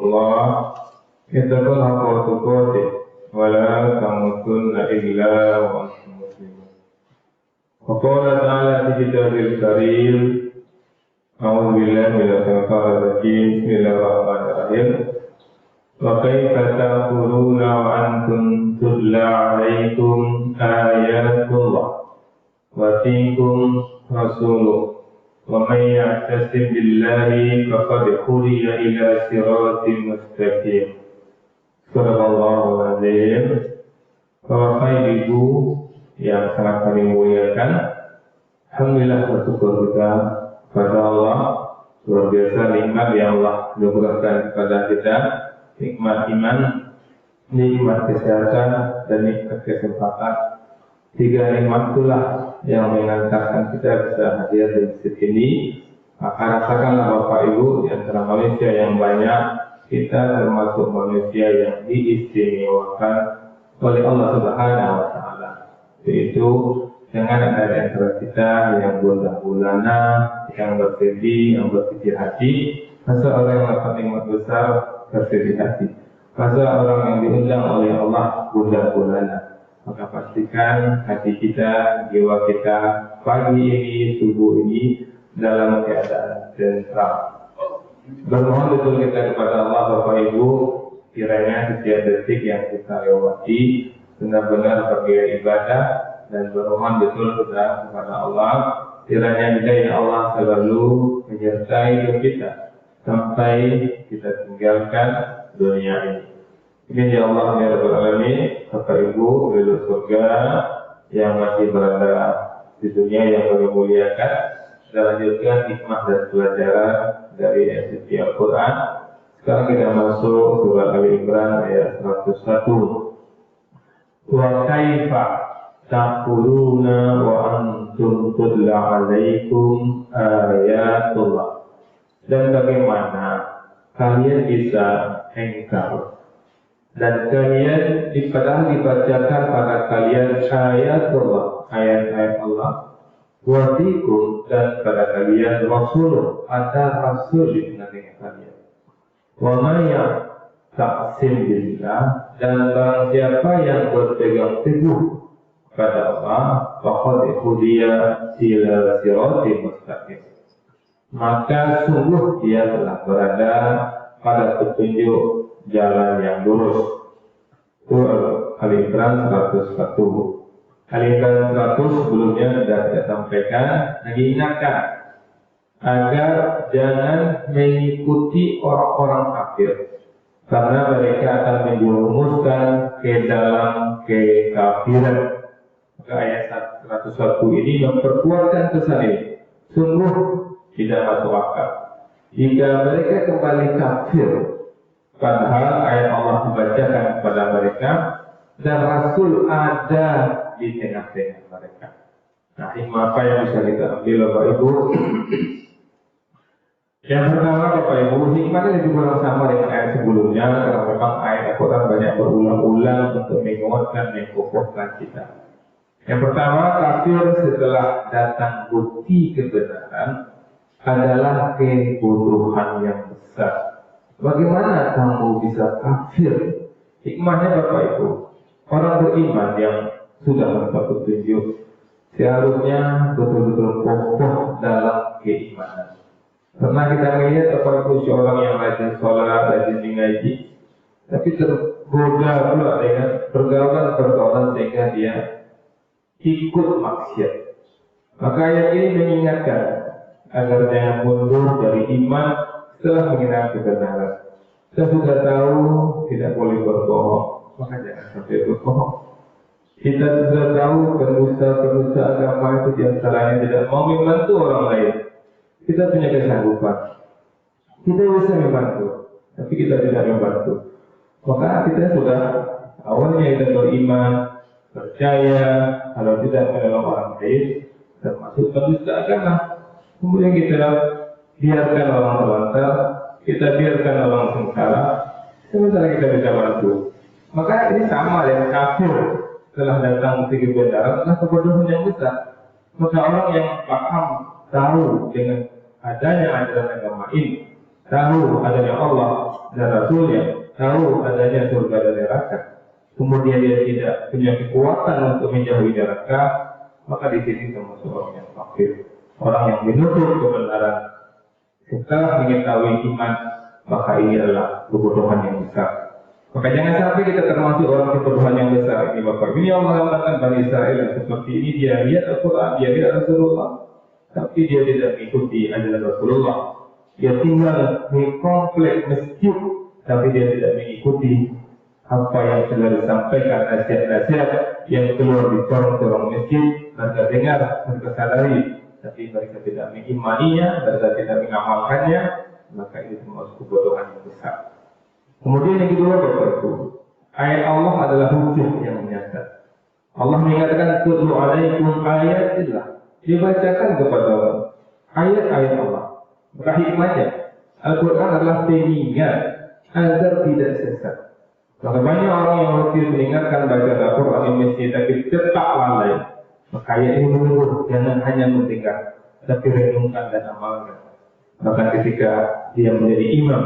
Allah ittaqul haqqa tuqatih wa la tamutunna illa wa antum muslimun. Wa qala ta'ala fi kitabil karim, a'udzu billahi minasy syaithanir rajim, bismillahirrahmanirrahim. Wa kaifa ta'kuluna wa antum tutla 'alaikum ayatullah wa fiikum rasuluh. وَمَنْ يَعْتَصِمْ بِاللَّهِ فَقَدْ هُدِيَ إِلَى صِرَاطٍ مُسْتَقِيمٍ. Subhanallahul azim. Bapak Ibu yang sangat kami muliakan, alhamdulillah bersyukur kita kepada Allah, luar biasa nikmat yang Allah anugerahkan kepada kita, nikmat iman, nikmat kesehatan, dan nikmat kesempatan. Tiga nikmat itulah yang mengantarkan kita bisa hadir di masjid ini. Maka rasakanlah Bapak Ibu, di antara manusia yang banyak, kita termasuk manusia yang diistimewakan oleh Allah Subhanahu wa Ta'ala. Yaitu dengan ada di antara kita yang gundah gulana, yang bersedih, yang berkecil hati. Masa orang yang dapat nikmat besar bersedih hati. Masa orang yang diundang oleh Allah gundah gulana. Maka pastikan hati kita, jiwa kita pagi ini, subuh ini dalam keadaan tentram. Bermohon betul kita kepada Allah, Bapak Ibu, kiranya setiap detik yang kita lewati benar-benar sebagai ibadah, dan bermohon betul kita kepada Allah, kiranya hidayah Allah selalu menyertai hidup kita sampai kita tinggalkan dunia ini. Amin ya Allah ya Rabbal Alamin. Bapak Ibu penduduk surga yang masih berada di dunia yang kami muliakan, kita lanjutkan hikmah dan pelajaran dari NCT Al-Quran. Sekarang kita masuk surah Ali Imran ayat 101. Wa kaifa ta'kuluna wa antum tutla 'alaikum ayatullah. Dan bagaimana kalian bisa engkar dan kalian dibacakan pada kalian ayat Allah, ayat-ayat Allah, wa fikum, dan pada kalian Rasul, ada Rasul di tengah-tengah kalian. Wa man ya'tasim billah, dan barang siapa yang berpegang teguh pada Allah, faqad hudiya ila siratin mustaqim, maka sungguh dia telah berada pada petunjuk jalan yang lurus. Ali Imran 101. Ali Imran 100 sebelumnya sudah saya sampaikan, mengingatkan agar jangan mengikuti orang-orang kafir, karena mereka akan menjerumuskan ke dalam kekafiran. Maka ayat 101 ini memperkuatkan pesan ini. Sungguh tidak masuk akal jika mereka kembali kafir, padahal ayat Allah dibacakan kepada mereka dan Rasul ada di tengah-tengah mereka. Nah, hikmah apa yang bisa kita ambil Bapak Ibu? Yang pertama Bapak Ibu, hikmahnya lebih kurang sama dengan ayat sebelumnya, karena memang ayat Al-Quran banyak berulang-ulang untuk menguatkan, mengokohkan kita. Yang pertama, kafir setelah datang bukti kebenaran adalah kebodohan yang besar. Bagaimana kamu bisa kafir? Hikmahnya Bapak Ibu, orang beriman yang sudah mendapat petunjuk seharusnya betul-betul kokoh dalam keimanan. Pernah kita melihat Bapak Ibu seorang yang rajin sholat, rajin mengaji, tapi tergoda pula dengan pergaulan sehingga dia ikut maksiat. Maka ayat ini mengingatkan agar jangan mundur dari iman setelah mengenal kebenaran. Kita sudah tahu tidak boleh berbohong, maka jangan sampai berbohong. Kita sudah tahu pengusaha agama itu diantaranya tidak mau membantu orang lain. Kita punya kesanggupan, kita bisa membantu, tapi kita tidak membantu. Maka kita sudah awalnya kita beriman, percaya, kalau tidak menolong orang lain, termasuk pendusta agama. Kemudian kita biarkan orang terlantar, kita biarkan orang sengsara, sementara kita bisa bantu. Maka ini sama dengan kafir setelah datang bukti kebenaran adalah kebodohan yang besar. Maka orang yang paham tahu dengan adanya ajaran agama ini, tahu adanya Allah dan Rasulnya, tahu adanya surga dan neraka, kemudian dia tidak punya kekuatan untuk menjauhi neraka, maka di sini termasuk orang yang kafir, orang yang menutup kebenaran setelah mengetahui iman, maka ini adalah kebodohan yang besar. Maka jangan sampai kita termasuk orang kebodohan yang besar ini, Bapak. Ini Allah katakan Bani Israel yang seperti ini, dia lihat Al-Quran, dia lihat Rasulullah, tapi dia tidak mengikuti ajaran Rasulullah. Dia tinggal di komplek masjid, tapi dia tidak mengikuti apa yang sudah disampaikan, nasihat-nasihat yang keluar di corong-corong masjid. Mereka dengar, mereka sadari, tapi mereka tidak mengimaninya, mereka tidak mengamalkannya, maka itu termasuk kebodohan yang besar. Kemudian yang kedua, Bapak Ibu, ayat Allah adalah hujah yang nyata. Allah mengatakan tutlu alaikum ayatillah, dibacakan kepada ayat-ayat Allah. Maka hikmahnya, Al-Quran adalah pengingat agar tidak sesat. Maka banyak orang yang rutin mendengarkan bacaan Al-Quran di masjid tapi tetap lalai. Maka ayat ini menurut, jangan hanya mendengar, tapi renungkan dan amalkan. Maka ketika dia menjadi imam,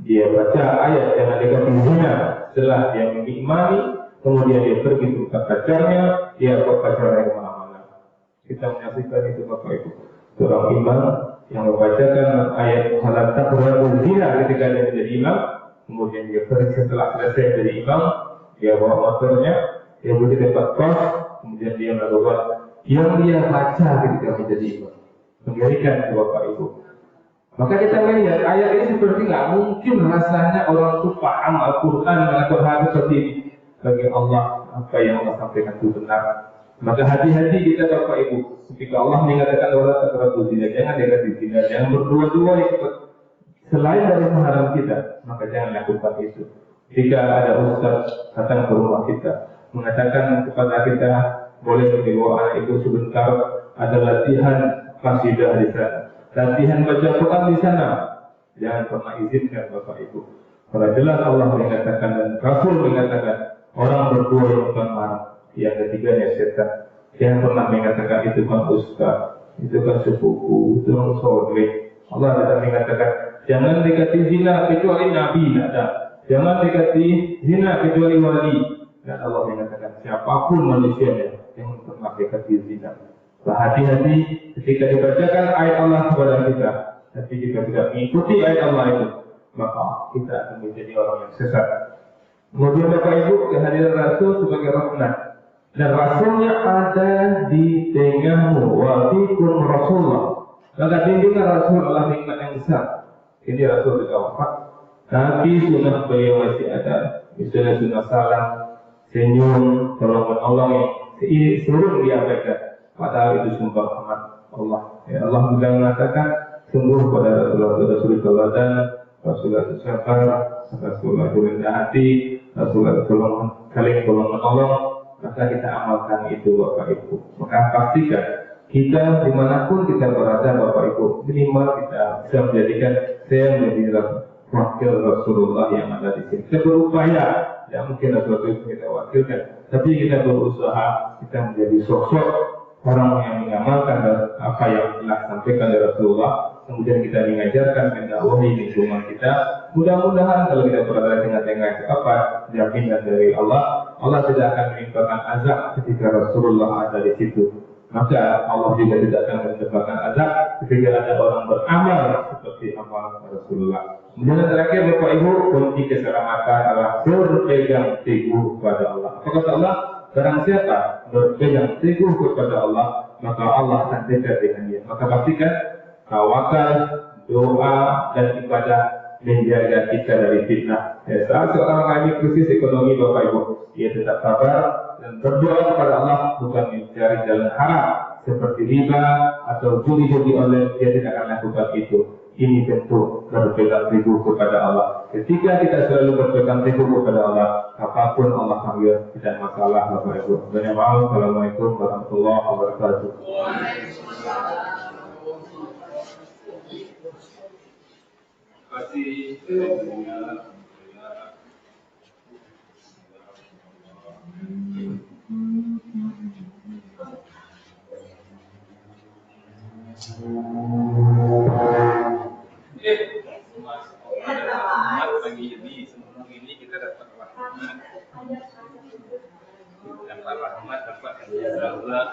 dia baca ayat yang ada zina, setelah dia mengimani, kemudian dia pergi ke tempat pacarnya, dia buat pacarnya kemana-mana. Kita menyaksikan itu, Bapak Ibu. Seorang imam yang membacakan ayat halat taqrabu zina ketika dia menjadi imam, kemudian dia pergi setelah selesai menjadi imam, dia bawa motornya, dia pergi ke tempat kos, kemudian dia melakukan yang dia baca ketika menjadi imam. Mengerikan, Bapak Ibu. Maka kita melihat ayat ini seperti nggak mungkin rasanya orang itu paham Al-Quran melakukan hal seperti ini. Bagi Allah, apa yang Allah sampaikan itu benar. Maka hati-hati kita, Bapak Ibu. Ketika Allah mengatakan wala taqrabu zina, jangan dekati zina, jangan berdua-dua ikut selain dari mahram kita, maka jangan lakukan itu. Jika ada ustaz datang ke rumah kita mengatakan kepada kita boleh membawa anak itu sebentar, ada latihan qasidah di sana, latihan baca Quran di sana, jangan pernah izinkan, Bapak Ibu. Karena jelas Allah mengatakan dan Rasul mengatakan orang berdua yang bukan mahram, yang ketiganya setan. Jangan pernah mengatakan itu kan ustaz, itu kan sepupu, itu kan saudara. Allah tidak mengatakan jangan dekati zina kecuali Nabi, ada. Jangan dekati zina kecuali wali. Dan Allah mengatakan siapapun manusianya jangan pernah dekati zina. Hati-hati ketika dibacakan ayat Allah kepada kita, tapi jika tidak mengikuti ayat Allah itu, maka kita akan menjadi orang yang sesat. Kemudian Bapak Ibu, kehadiran Rasul sebagai rahmat, dan Rasulnya ada di tengahmu, wa fikum Rasulullah. Maka bimbingan Rasul adalah nikmat yang besar. Ini Rasul sudah wafat, tapi sunnah beliau masih ada. Misalnya sunnah salam, senyum, tolong menolong yang seluruh diabaikan. Padahal itu sumber rahmat Allah. Ya, Allah juga mengatakan sungguh pada Rasulullah teladan, Rasulullah sabar, Rasulullah rendah hati, Rasulullah saling tolong menolong. Maka kita amalkan itu, Bapak Ibu. Maka pastikan kita dimanapun kita berada, Bapak Ibu, minimal kita bisa menjadikan saya menjadi wakil Rasulullah yang ada di sini. Kita berupaya, ya mungkin Rasulullah itu kita wakilkan, tapi kita berusaha kita menjadi sosok orang yang mengamalkan apa yang telah sampaikan dari Rasulullah, kemudian kita mengajarkan mendakwahi lingkungan kita. Mudah-mudahan kalau kita berada di tengah-tengah apa jaminan dari Allah, Allah tidak akan menimpakan azab ketika Rasulullah ada di situ. Maka Allah juga tidak akan menimpakan azab ketika ada orang beramal seperti amal Rasulullah. Kemudian terakhir, Bapak Ibu, kunci keselamatan adalah berpegang teguh pada Allah. Apa kata Allah? Barang siapa berpegang teguh kepada Allah, maka Allah akan dekat dengan dia. Maka pastikan tawakal, doa, dan ibadah menjaga kita dari fitnah. Ya, saat seorang mengalami krisis ekonomi, Bapak Ibu, dia tetap sabar dan berdoa kepada Allah, bukan mencari jalan haram seperti riba atau judi-judi online. Dia tidak akan lakukan itu. Ini bentuk berpegang teguh kepada Allah. Ketika kita selalu berpegang teguh kepada Allah, apapun Allah panggil tidak masalah, Bapak Ibu. Assalamualaikum warahmatullahi wabarakatuh. Terima kasih. ngomong ini kita dapat rahmat. Dapat rahmat, dapat Allah.